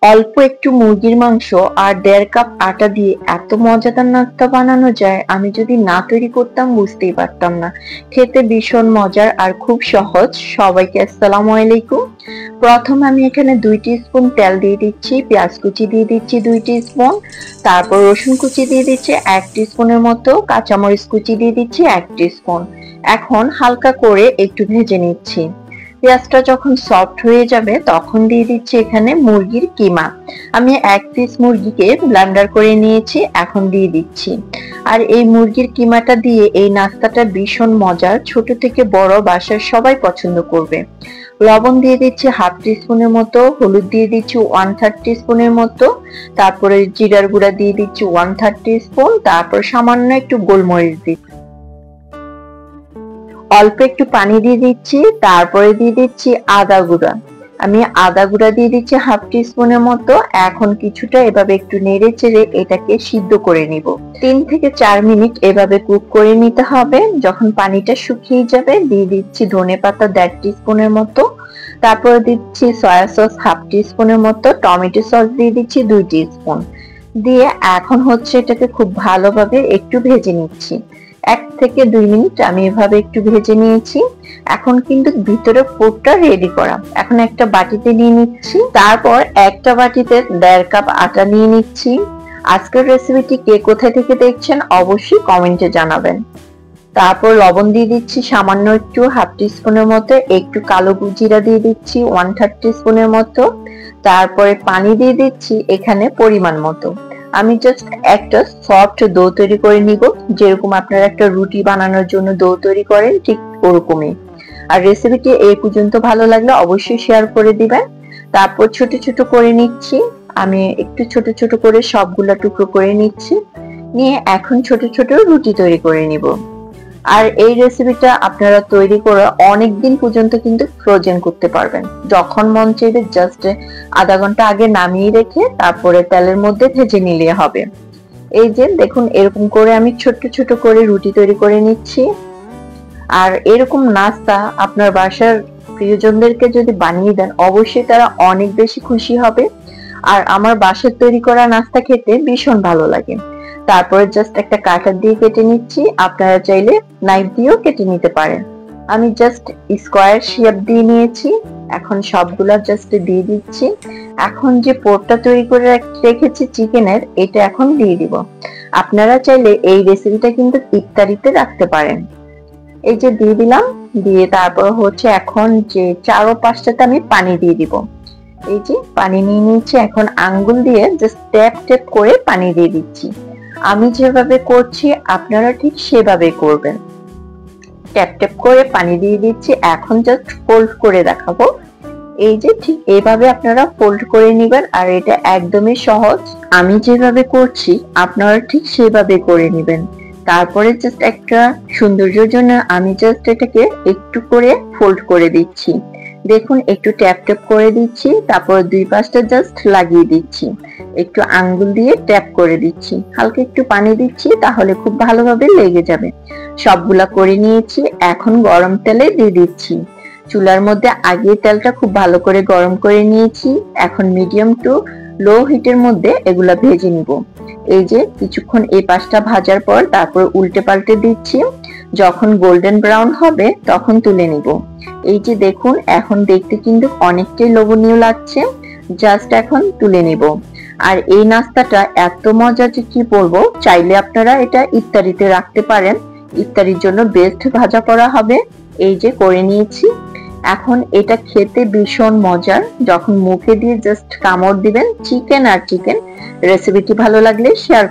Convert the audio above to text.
অল্প একটু মুরগির মাংস আর ১.৫ কাপ আটা দিয়ে এত মজাদার নাস্তা বানানো যায়, আমি যদি না তৈরি করতাম বুঝতেই পারতাম না। খেতে ভীষণ মজার আর খুব সহজ। সবাইকে আসসালামু আলাইকুম। প্রথমে আমি এখানে ২ টিস্পুন তেল দিয়ে দিচ্ছি, পেঁয়াজ কুচি দিয়ে দিচ্ছি ২ টিস্পুন, তারপর রসুন কুচি দিয়ে দিচ্ছি ১ টিস্পুনের মতো, কাঁচামরিচ কুচি দিয়ে দিচ্ছি ১ টিস্পুন। এখন হালকা করে একটু ভেজে নিচ্ছি। পেঁয়াজটা যখন সফট হয়ে যাবে তখন দিয়ে দিচ্ছি এখানে মুরগির কিমা। আমি ১ পিস মুরগিকে ব্লেন্ডার করে নিয়েছি, এখন দিয়ে দিচ্ছি। আর এই মুরগির কিমাটা দিয়ে এই নাস্তাটা ভীষণ মজার, ছোট থেকে বড় বাসার সবাই পছন্দ করবে। লবণ দিয়ে দিচ্ছি 1/2 টিস্পুনের মতো, হলুদ দিয়ে দিচ্ছি 1/3 টিস্পুনের মতো, তারপরে জিরার গুঁড়া দিয়ে দিচ্ছি 1/3 টিস্পুন, তারপর সামান্য একটু গোলমরিচ দিচ্ছি। অল্প একটু পানি দিয়ে দিচ্ছি, তারপরে দিয়ে দিচ্ছি আদা গুঁড়া। আমি আদা গুঁড়া দিয়ে দিচ্ছি 1/2 টিস্পুনের মতো। এখন কিছুটা এভাবে একটু নেড়ে চেড়ে এটাকে সিদ্ধ করে নিব। ৩ থেকে ৪ মিনিট এভাবে কুক করে নিতে হবে। যখন পানিটা শুকিয়ে যাবে দিয়ে দিচ্ছি ধনেপাতা ১.৫ টিস্পুনের মতো, তারপরে দিচ্ছি সয়া সস 1/2 টিস্পুনের মতো, টমেটো সস দিয়ে দিচ্ছি ২ টিস্পুন। দিয়ে এখন এটাকে খুব ভালোভাবে একটু ভেজে নিচ্ছি। ১ থেকে ২ মিনিট আমি এভাবে একটু ভেজে নিয়েছি। এখন কিন্তু ভিতরে পুরটা রেডি করা। এখন একটা বাটিতে নিয়ে নিচ্ছি, তারপর একটা বাটিতে ১.৫ কাপ আটা নিয়ে নিচ্ছি। আজকের রেসিপিটি কে কোথায় থেকে দেখছেন অবশ্যই কমেন্টে জানাবেন। তারপর লবণ দিয়ে দিচ্ছি সামান্য একটু 1/2 টিস্পুনের মতো, একটু কালো জিরা দিয়ে দিচ্ছি 1/3 টিস্পুনের মতো, তারপরে পানি দিয়ে দিচ্ছি এখানে পরিমাণ মতো। আমি জাস্ট একটা সফট ডো তৈরি করে নিব, যেরকম আপনারা একটা রুটি বানানোর জন্য ডো তৈরি করেন ঠিক ওরকমই। আর রেসিপিটি এই পর্যন্ত ভালো লাগলে অবশ্যই শেয়ার করে দিবেন। তারপর ছোট ছোট করে নিচ্ছি, আমি একটু ছোট ছোট করে সবগুলা টুকরো করে নিচ্ছি। নিয়ে এখন ছোট ছোট রুটি তৈরি করে নিব। আর এই রেসিপিটা আপনারা তৈরি করে অনেকদিন পর্যন্ত কিন্তু ফ্রোজেন করতে পারবেন। যখন মন চাইবে জাস্ট আধা ঘন্টা আগে নামিয়ে রেখে তারপরে তেলের মধ্যে ভেজে নিলে হবে। এই যে দেখুন, এরকম করে আমি ছোট ছোট করে রুটি তৈরি করে নিচ্ছি। আর এরকম নাস্তা আপনার বাসার প্রিয়জনদেরকে যদি বানিয়ে দেন অবশ্যই তারা অনেক বেশি খুশি হবে। আর আমার বাসার তৈরি করা নাস্তা খেতে ভীষণ ভালো লাগে। তারপরে জাস্ট একটা কাটার দিয়ে কেটে নিচ্ছি, আপনারা চাইলে নাইফ দিয়েও কেটে নিতে পারেন। আমি জাস্ট স্কোয়ার শেপ দিয়ে নিয়েছি। এখন সবগুলা জাস্ট দিয়ে দিচ্ছি। এখন যে পোরটা তৈরি করে রেখেছি চিকেনের, এটা এখন দিয়ে দিব। আপনারা চাইলে এই রেসিপিটা কিন্তু ইফতারিতে রাখতে পারেন। এই যে দিয়ে দিলাম, দিয়ে তারপর এখন যে ৪ ও ৫টাতে আমি পানি দিয়ে দিব। এই যে পানি নিয়ে নিচ্ছি, এখন আঙ্গুল দিয়ে জাস্ট ট্যাপ ট্যাপ করে পানি দিয়ে দিচ্ছি। আমি যেভাবে করছি আপনারা ঠিক সেভাবে করবেন। ট্যাপ ট্যাপ করে পানি দিয়ে দিচ্ছি। এখন জাস্ট ফোল্ড করে দেখাবো। এই যে ঠিক এইভাবে আপনারা ফোল্ড করে নেবেন। আর এটা একদমই সহজ, আমি যেভাবে করছি আপনারা ঠিক সেভাবে করে নেবেন। তারপরে জাস্ট একটা সৌন্দর্যের জন্য আমি জাস্ট এটাকে একটু করে ফোল্ড করে দিচ্ছি। দেখুন একটু ট্যাপ ট্যাপ করে দিচ্ছি, তারপর দুই পাশটা জাস্ট লাগিয়ে দিচ্ছি। একটু আঙ্গুল দিয়ে ট্যাপ করে দিচ্ছি, হালকা একটু পানি দিচ্ছি, তাহলে খুব ভালোভাবে লেগে যাবে। সবগুলা করে নিয়েছি। এখন গরম তেলে দিয়ে দিচ্ছি। চুলার মধ্যে আগে তেলটা খুব ভালো করে গরম করে নিয়েছি। এখন মিডিয়াম টু লো হিটের মধ্যে এগুলা ভেজে নিব। এই যে কিছুক্ষণ এই পাশটা ভাজার পর তারপর উল্টে পাল্টে দিচ্ছি। যখন গোল্ডেন ব্রাউন হবে তখন তুলে নিব। এই যে দেখুন, এখন দেখতে কিন্তু অনেকটাই লোভনীয় লাগছে। জাস্ট এখন তুলে নিব। আর এই নাস্তাটা এত মজা যে কি বলবো, চাইলে আপনারা এটা ইফতারিতে রাখতে পারেন। ইফতারির জন্য বেস্ট ভাজা করা হবে। এই যে করে নিয়েছি। এখন এটা খেতে ভীষণ মজার। যখন মুখে দিয়ে জাস্ট কামড় দিবেন, চিকেন আর চিকেন। রেসিপিটি ভালো লাগলে শেয়ার